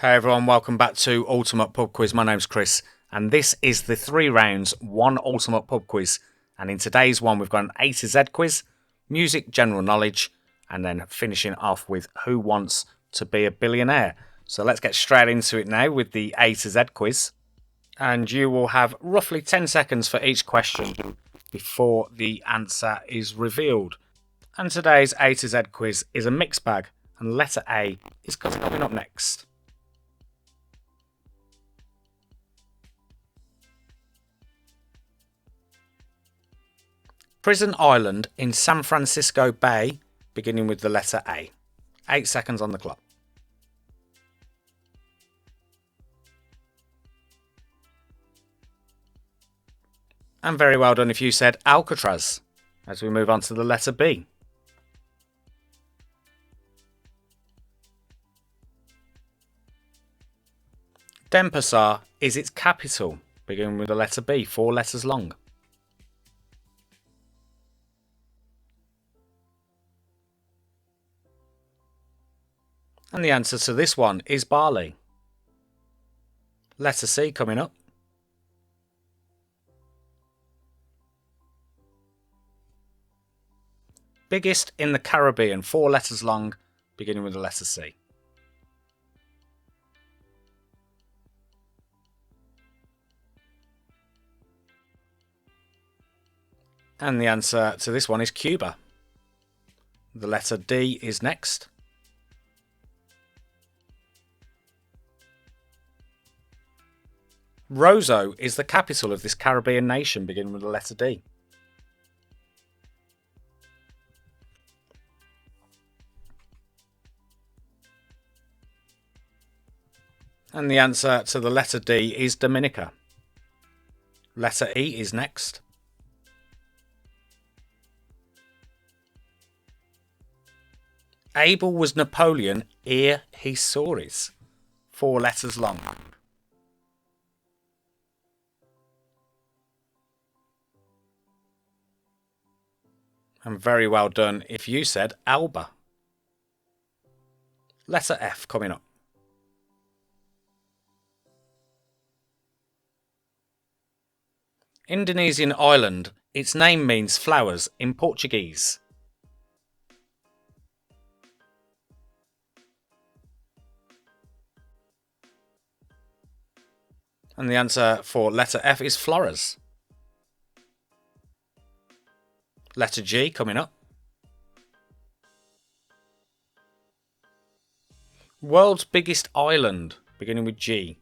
Hey everyone, welcome back to Ultimate Pub Quiz. My name's Chris, and this is the 3 rounds, 1 Ultimate Pub Quiz. And in today's one, we've got an A to Z quiz, music, general knowledge, and then finishing off with who wants to be a billionaire. So let's get straight into it now with the A to Z quiz. And you will have roughly 10 seconds for each question before the answer is revealed. And today's A to Z quiz is a mixed bag, and letter A is coming up next. Prison Island in San Francisco Bay, beginning with the letter A. 8 seconds on the clock. And very well done if you said Alcatraz, as we move on to the letter B. Denpasar is its capital, beginning with the letter B, 4 letters long. And the answer to this one is Bali. Letter C coming up. Biggest in the Caribbean, 4 letters long, beginning with the letter C. And the answer to this one is Cuba. The letter D is next. Roseau is the capital of this Caribbean nation, beginning with the letter D. And the answer to the letter D is Dominica. Letter E is next. Abel was Napoleon ere he saw it. 4 letters long. And very well done if you said Alba. Letter F coming up. Indonesian island. Its name means flowers in Portuguese. And the answer for letter F is Flores. Letter G coming up. World's biggest island, beginning with G.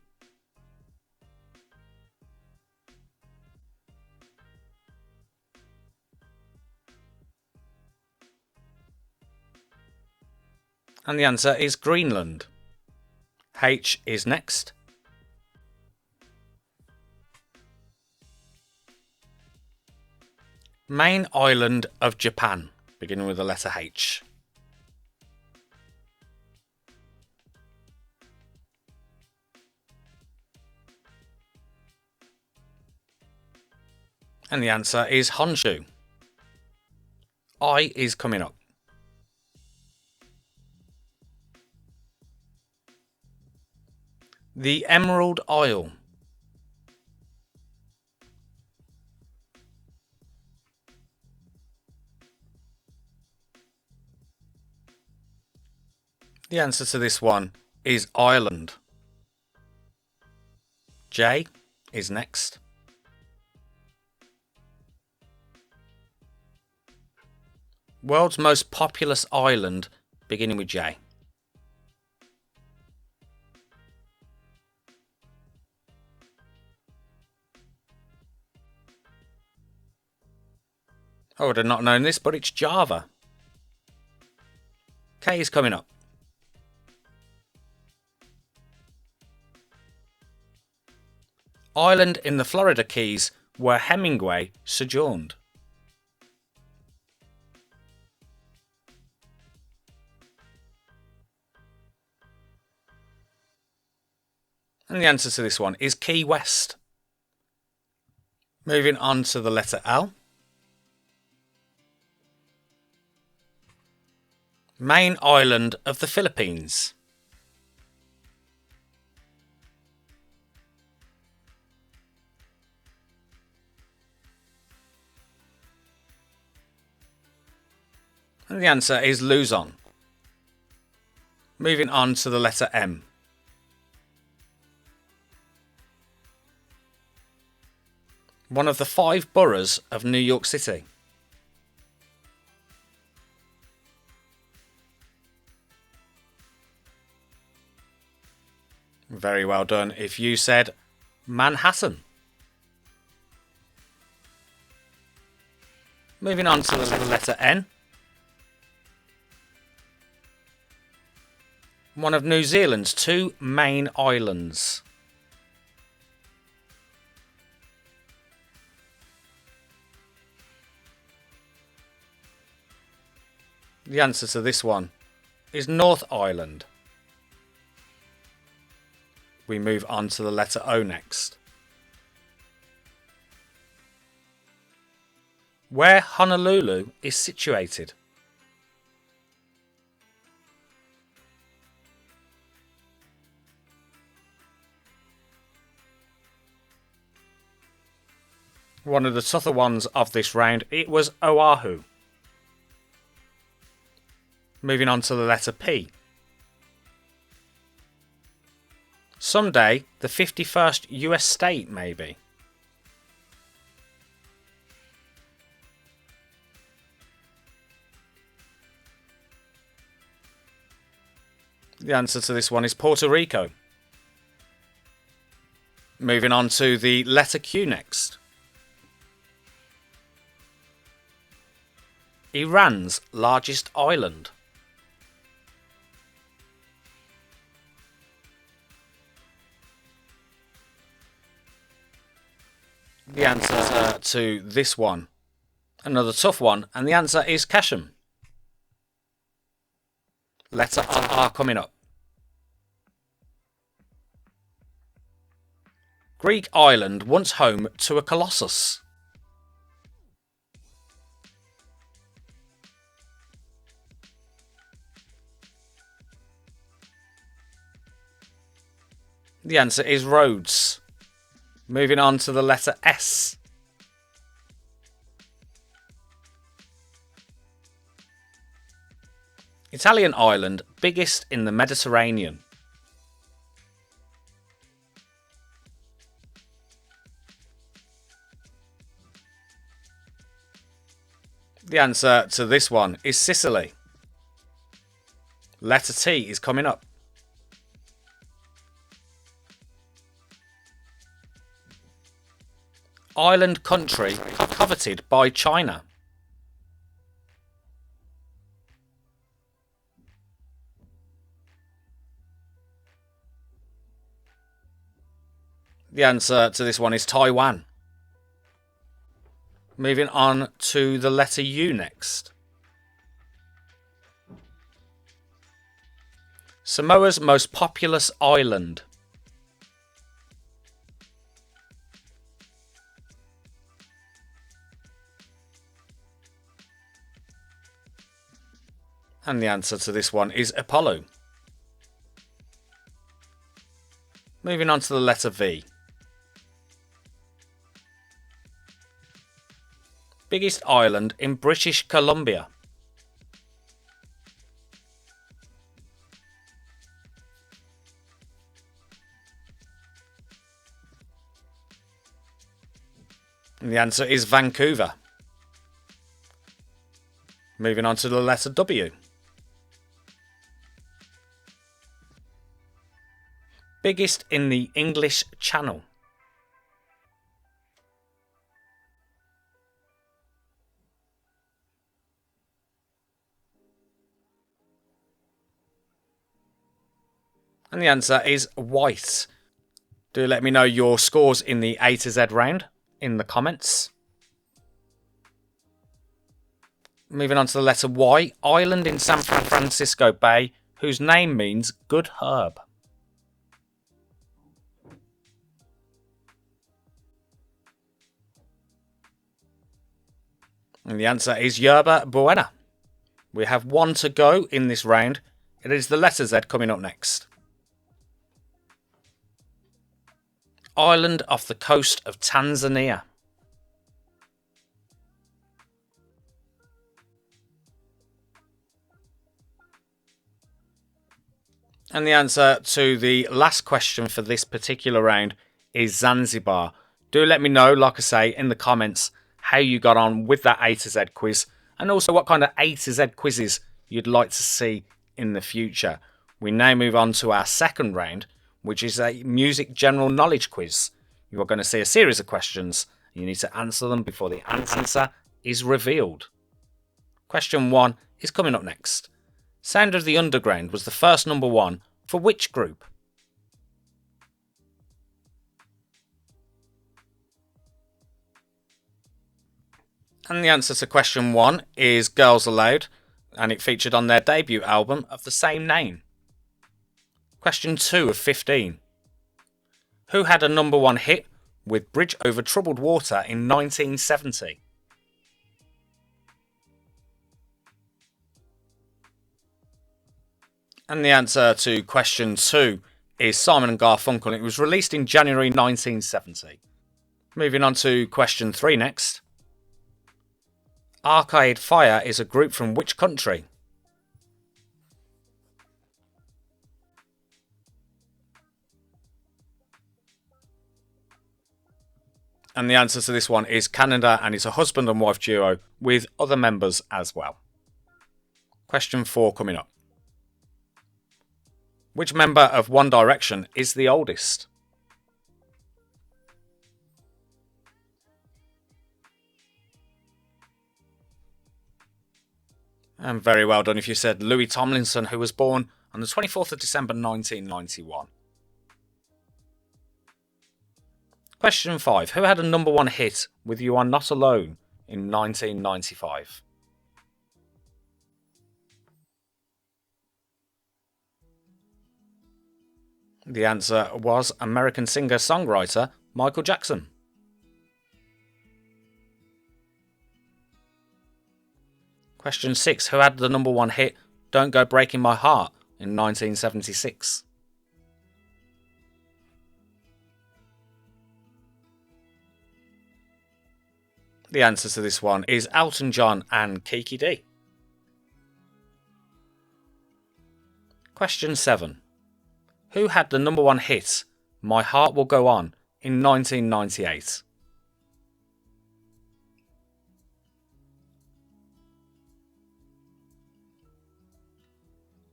And the answer is Greenland. H is next. Main island of Japan, beginning with the letter H. And the answer is Honshu. I is coming up. The Emerald Isle. The answer to this one is Ireland. J is next. World's most populous island, beginning with J. I would have not known this, but it's Java. K is coming up. Island in the Florida Keys where Hemingway sojourned. And the answer to this one is Key West. Moving on to the letter L. Main island of the Philippines. And the answer is Luzon. Moving on to the letter M. One of the 5 boroughs of New York City. Very well done. If you said Manhattan. Moving on to the letter N. One of New Zealand's 2 main islands. The answer to this one is North Island. We move on to the letter O next. Where Honolulu is situated. One of the tougher ones of this round, it was Oahu. Moving on to the letter P. Someday, the 51st US state, maybe. The answer to this one is Puerto Rico. Moving on to the letter Q next. Iran's largest island. The answer to this one, another tough one, and the answer is Kashem. Letter R coming up. Greek island once home to a colossus. The answer is Rhodes. Moving on to the letter S. Italian island biggest in the Mediterranean. The answer to this one is Sicily. Letter T is coming up. Island country coveted by China. The answer to this one is Taiwan. Moving on to the letter U next. Samoa's most populous island. And the answer to this one is Apollo. Moving on to the letter V. Biggest island in British Columbia. And the answer is Vancouver. Moving on to the letter W. Biggest in the English Channel. And the answer is White. Do let me know your scores in the A to Z round in the comments. Moving on to the letter Y. Island in San Francisco Bay whose name means good herb. And the answer is Yerba Buena. We have one to go in this round. It is the letter Z coming up next. Island off the coast of Tanzania. And the answer to the last question for this particular round is Zanzibar. Do let me know, like I say, in the comments how you got on with that A to Z quiz, and also what kind of A to Z quizzes you'd like to see in the future. We now move on to our second round, which is a music general knowledge quiz. You are going to see a series of questions. You need to answer them before the answer is revealed. Question 1 is coming up next. Sound of the Underground was the first number 1 for which group? And the answer to question 1 is Girls Aloud, and it featured on their debut album of the same name. Question 2 of 15. Who had a number 1 hit with Bridge Over Troubled Water in 1970? And the answer to question 2 is Simon and Garfunkel. It was released in January 1970. Moving on to question 3 next. Arcade Fire is a group from which country? And the answer to this one is Canada, and it's a husband and wife duo with other members as well. Question 4 coming up. Which member of One Direction is the oldest? And very well done if you said Louis Tomlinson, who was born on the 24th of December 1991. Question 5. Who had a number 1 hit with You Are Not Alone in 1995? The answer was American singer-songwriter Michael Jackson. Question 6. Who had the number 1 hit Don't Go Breaking My Heart in 1976? The answer to this one is Elton John and Kiki D. Question 7. Who had the number 1 hit My Heart Will Go On in 1998?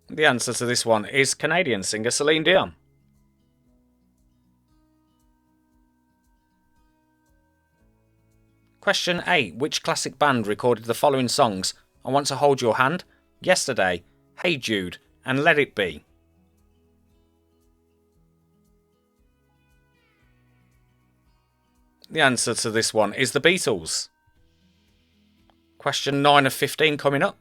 The answer to this one is Canadian singer Celine Dion. Question 8. Which classic band recorded the following songs I Want to Hold Your Hand, Yesterday, Hey Jude and Let It Be? The answer to this one is the Beatles. Question 9 of 15 coming up.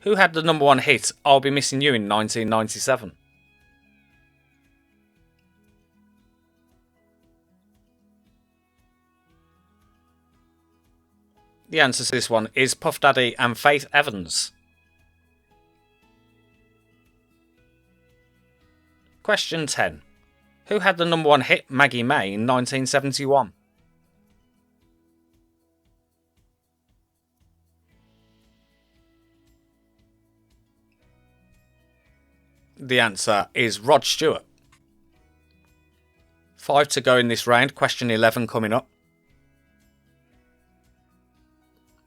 Who had the number 1 hit I'll Be Missing You in 1997? The answer to this one is Puff Daddy and Faith Evans. Question 10. Who had the number 1 hit Maggie May in 1971? The answer is Rod Stewart. 5 to go in this round. Question 11 coming up.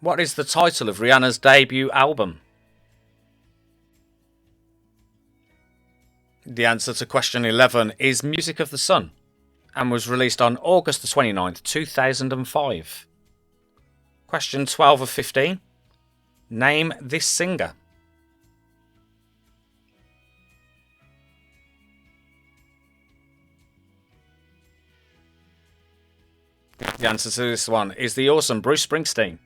What is the title of Rihanna's debut album? The answer to question 11 is Music of the Sun and was released on August the 29th, 2005. Question 12 of 15. Name this singer. The answer to this one is the awesome Bruce Springsteen.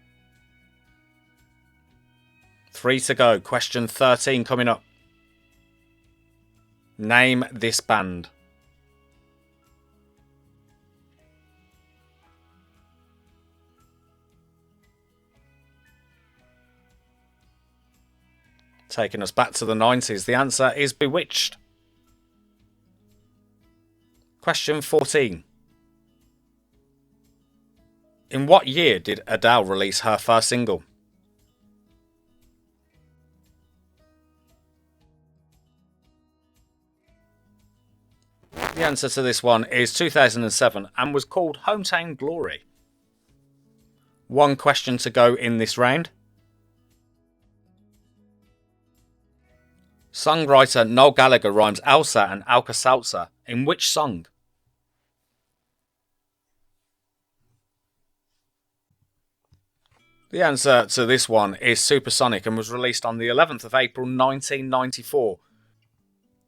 3 to go. Question 13 coming up. Name this band. Taking us back to the 90s, the answer is Bewitched. Question 14. In what year did Adele release her first single? The answer to this one is 2007 and was called Hometown Glory. One question to go in this round. Songwriter Noel Gallagher rhymes Elsa and Alka-Seltzer in which song? The answer to this one is Supersonic and was released on the 11th of April 1994.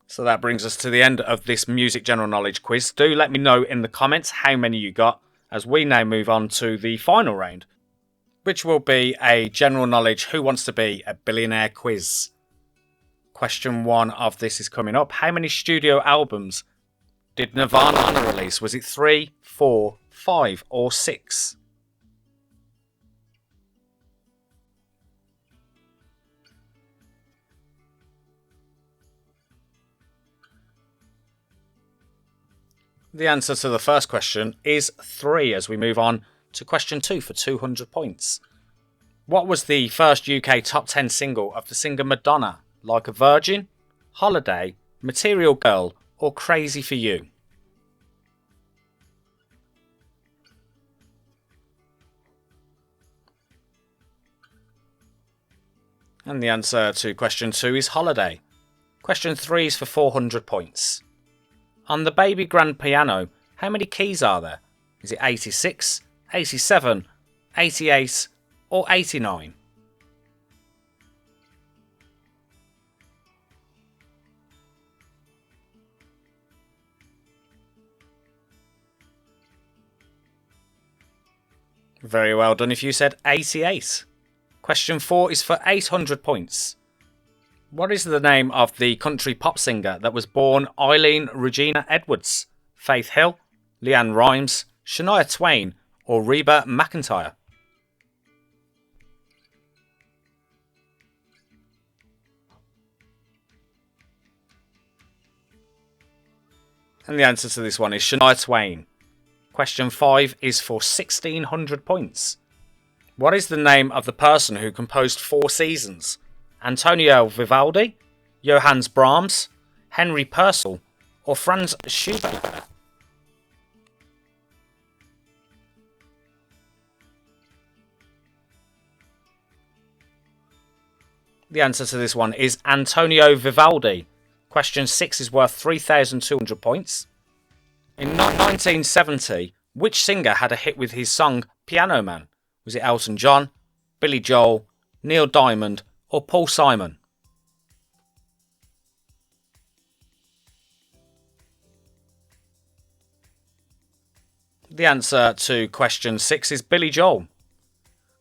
So that brings us to the end of this music general knowledge quiz. Do let me know in the comments how many you got as we now move on to the final round, which will be a general knowledge Who Wants to Be a Billionaire quiz. Question 1 of this is coming up. How many studio albums did Nirvana release? Was it 3, 4, 5 or 6? The answer to the first question is 3 as we move on to question 2 for 200 points. What was the first UK top 10 single of the singer Madonna? Like a Virgin, Holiday, Material Girl or Crazy for You? And the answer to question 2 is Holiday. Question 3 is for 400 points. On the baby grand piano, how many keys are there? Is it 86, 87, 88 or 89? Very well done if you said 88. Question 4 is for 800 points. What is the name of the country pop singer that was born Eileen Regina Edwards? Faith Hill, Leanne Rimes, Shania Twain or Reba McEntire? And the answer to this one is Shania Twain. Question 5 is for 1600 points. What is the name of the person who composed Four Seasons? Antonio Vivaldi, Johannes Brahms, Henry Purcell or Franz Schubert? The answer to this one is Antonio Vivaldi. Question 6 is worth 3,200 points. In 1970, which singer had a hit with his song Piano Man? Was it Elton John, Billy Joel, Neil Diamond or Paul Simon? The answer to question 6 is Billy Joel.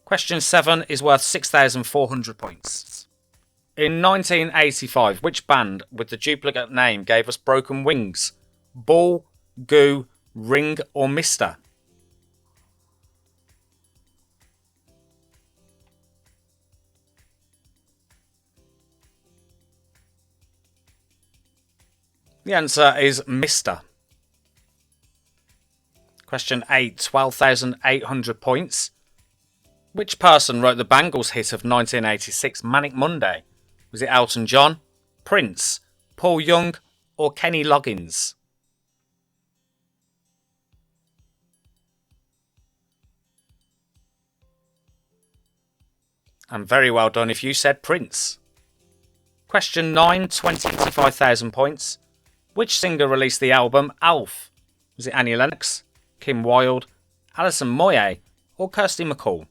Question 7 is worth 6,400 points. In 1985, which band with the duplicate name gave us Broken Wings? Ball, Goo, Ring or Mister? The answer is Mister. Question 8, 12,800 points. Which person wrote the Bangles hit of 1986, Manic Monday? Was it Elton John, Prince, Paul Young or Kenny Loggins? And very well done if you said Prince. Question 9, 25,000 points. Which singer released the album Alf? Was it Annie Lennox, Kim Wilde, Alison Moyet or Kirsty MacColl?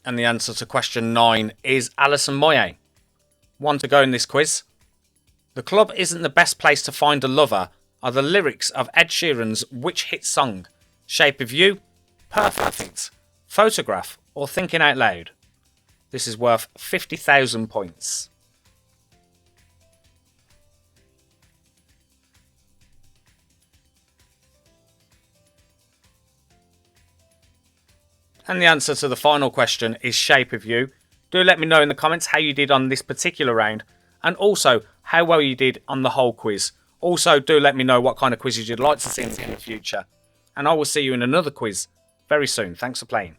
And the answer to question 9 is Alison Moyet. One to go in this quiz. The club isn't the best place to find a lover are the lyrics of Ed Sheeran's which hit song? Shape of You, Perfect, Photograph or Thinking Out Loud? This is worth 50,000 points. And the answer to the final question is Shape of You. Do let me know in the comments how you did on this particular round and also how well you did on the whole quiz. Also, do let me know what kind of quizzes you'd like to see in the future. And I will see you in another quiz very soon. Thanks for playing.